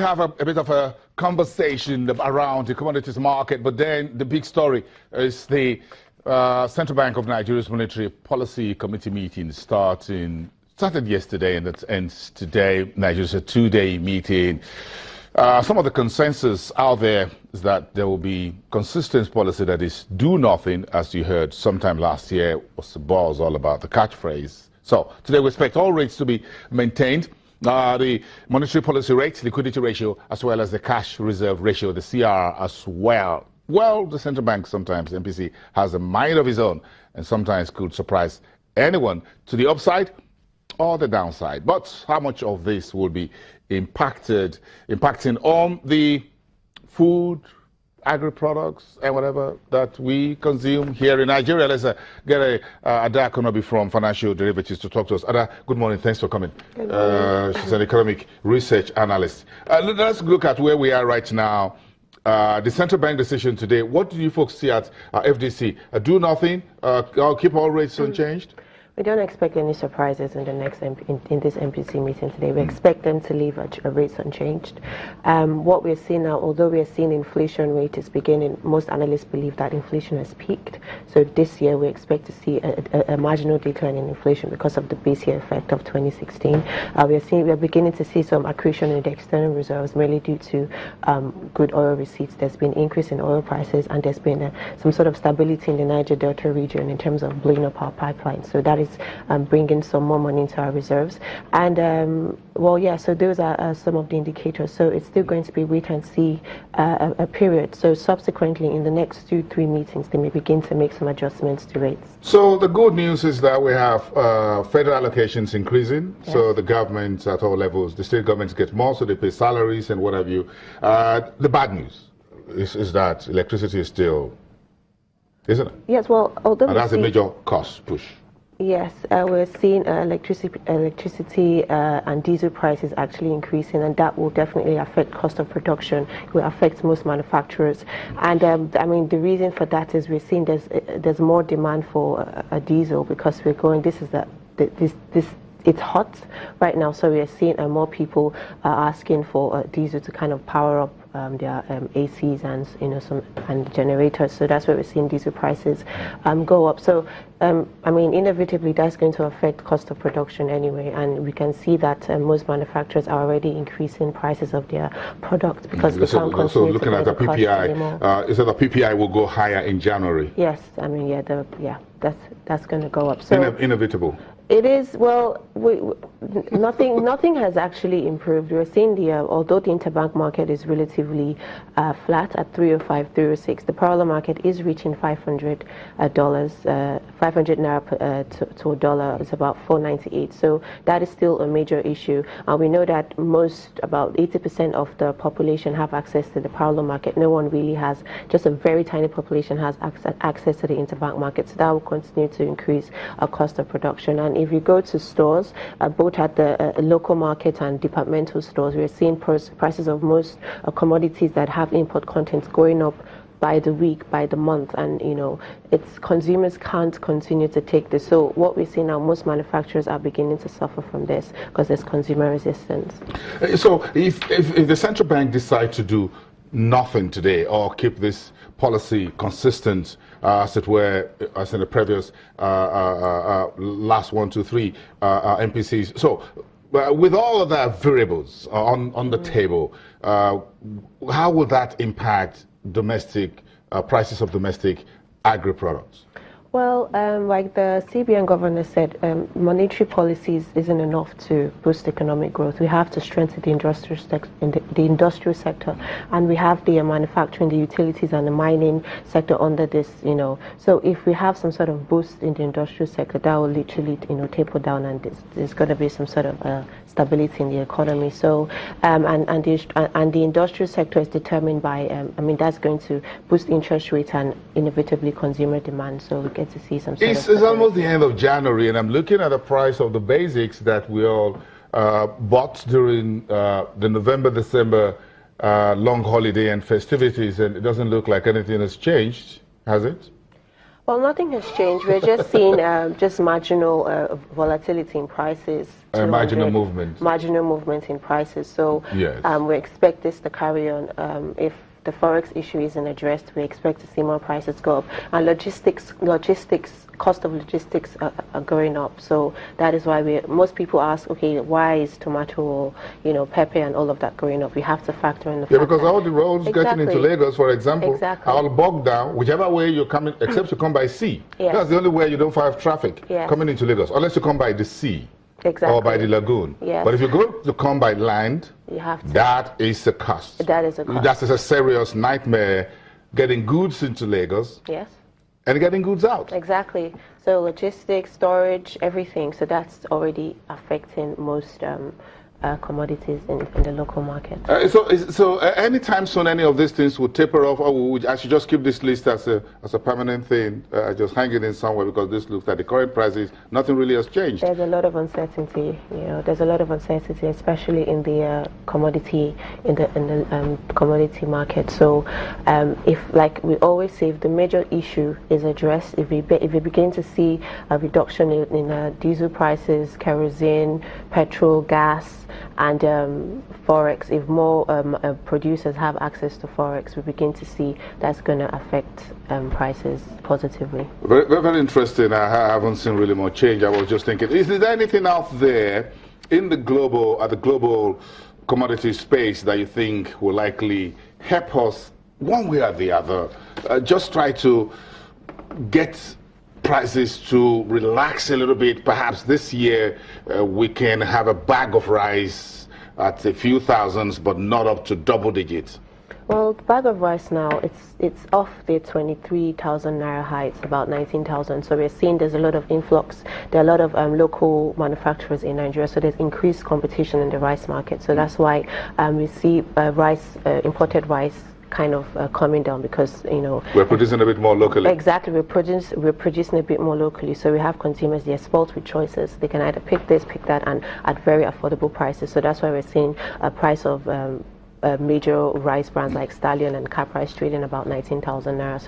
have a bit of a conversation around the commodities market, but then the big story is the Central Bank of Nigeria's Monetary Policy Committee meeting started yesterday and it ends today. Nigeria's a two-day meeting. Some of the consensus out there is that there will be consistent policy that is do nothing, as you heard sometime last year was the buzz all about the catchphrase. So today we expect all rates to be maintained. The monetary policy rate, liquidity ratio, as well as the cash reserve ratio, the CR as well. Well, the central bank sometimes, MPC, has a mind of its own and sometimes could surprise anyone to the upside or the downside. But how much of this will be impacting on the food, agri-products, and whatever that we consume here in Nigeria? Let's get Ada Konobi from Financial Derivatives to talk to us. Ada, good morning. Thanks for coming. She's an economic research analyst. Let's look at where we are right now. The central bank decision today. What do you folks see at FDC? Do nothing? Keep all rates unchanged? We don't expect any surprises in the next in this MPC meeting today. We expect them to leave rates unchanged. What we're seeing now, although we are seeing inflation rate is beginning, most analysts believe that inflation has peaked. So this year we expect to see a marginal decline in inflation because of the base year effect of 2016. We are beginning to see some accretion in the external reserves, mainly due to good oil receipts. There's been increase in oil prices, and there's been some sort of stability in the Niger Delta region in terms of blowing up our pipeline. So that is bringing some more money into our reserves. And so those are some of the indicators. So it's still going to be wait and see a period. So subsequently in the next 2-3 meetings they may begin to make some adjustments to rates. So the good news is that we have federal allocations increasing. Yes. So the government at all levels, the state governments get more, so they pay salaries and what have you. The bad news is that electricity is still, isn't it? Yes, well, although and that's a major cost push. Yes, we're seeing electricity and diesel prices actually increasing, and that will definitely affect cost of production. It will affect most manufacturers, and the reason for that is we're seeing there's more demand for diesel because we're going. It's hot right now, so we are seeing more people asking for diesel to kind of power up their ACs and generators. So that's where we're seeing diesel prices go up. So inevitably that's going to affect cost of production anyway, and we can see that most manufacturers are already increasing prices of their products because they can't continue so looking to at the PPI, is that the PPI will go higher in January? Yes, that's going to go up. So inevitable. It is, well, nothing has actually improved. We're seeing although the interbank market is relatively flat at 305, 306, the parallel market is reaching $500, 500 naira to a dollar. It's about 498. So that is still a major issue. We know that about 80% of the population have access to the parallel market. No one really has, just a very tiny population has access to the interbank market. So that will continue to increase our cost of production. And if you go to stores, both at the local market and departmental stores, we're seeing prices of most commodities that have import contents going up by the week, by the month, and consumers can't continue to take this. So what we're seeing now, most manufacturers are beginning to suffer from this because there's consumer resistance. So if the central bank decides to do nothing today or keep this policy consistent, as it were, as in the previous last 1, 2, 3 MPCs. So with all of the variables on the table, how will that impact domestic prices of domestic agri-products? Well, like the CBN governor said, monetary policies isn't enough to boost economic growth. We have to strengthen the industrial sector, and we have the manufacturing, the utilities, and the mining sector under this. So if we have some sort of boost in the industrial sector, that will literally, taper down, and there's going to be some sort of stability in the economy. So, and the industrial sector is determined by, that's going to boost interest rates and inevitably consumer demand. So we get to see some sort It's almost the end of January, and I'm looking at the price of the basics that we all bought during the November-December long holiday and festivities, and it doesn't look like anything has changed, has it? Well, nothing has changed. We're just seeing just marginal volatility in prices. Marginal movement. Marginal movement in prices. So yes. We expect this to carry on. If the forex issue isn't addressed, we expect to see more prices go up. And cost of logistics are going up. So that is why most people ask, okay, why is tomato or pepper and all of that going up? We have to factor in the fact because all the roads getting into Lagos, for example, are all bogged down. Whichever way you're coming, except you come by sea. Yes. That's the only way you don't have traffic coming into Lagos, unless you come by the sea. Exactly. Or by the lagoon. Yes. But if you go to come by land, you have to. That is a cost. That is a cost. That is a serious nightmare, getting goods into Lagos. Yes. And getting goods out. Exactly. So logistics, storage, everything. So that's already affecting most commodities in the local market. So anytime soon, any of these things will taper off, or I should just keep this list as a permanent thing, just hang it in somewhere, because this looks at the current prices, nothing really has changed. There's a lot of uncertainty. There's a lot of uncertainty, especially in the commodity commodity market. So if, like we always say, if the major issue is addressed, if we begin to see a reduction in diesel prices, kerosene, petrol, gas, and forex, if more producers have access to forex, we begin to see that's going to affect prices positively. Very, very interesting. I haven't seen really more change. I was just thinking, is there anything out there in the global commodity space that you think will likely help us one way or the other? Just try to get prices to relax a little bit. Perhaps this year we can have a bag of rice at a few thousands, but not up to double digits. Well, the bag of rice now, it's off the 23,000 naira high. It's about 19,000. So we're seeing there's a lot of influx. There are a lot of local manufacturers in Nigeria. So there's increased competition in the rice market. So that's why we see imported rice kind of coming down, because we're producing a bit more locally. Exactly, we're producing a bit more locally, so we have consumers, they're spoilt with choices. They can either pick this, pick that, and at very affordable prices. So that's why we're seeing a price of major rice brands like Stallion and Cap Rice trading about 19,000 naira. So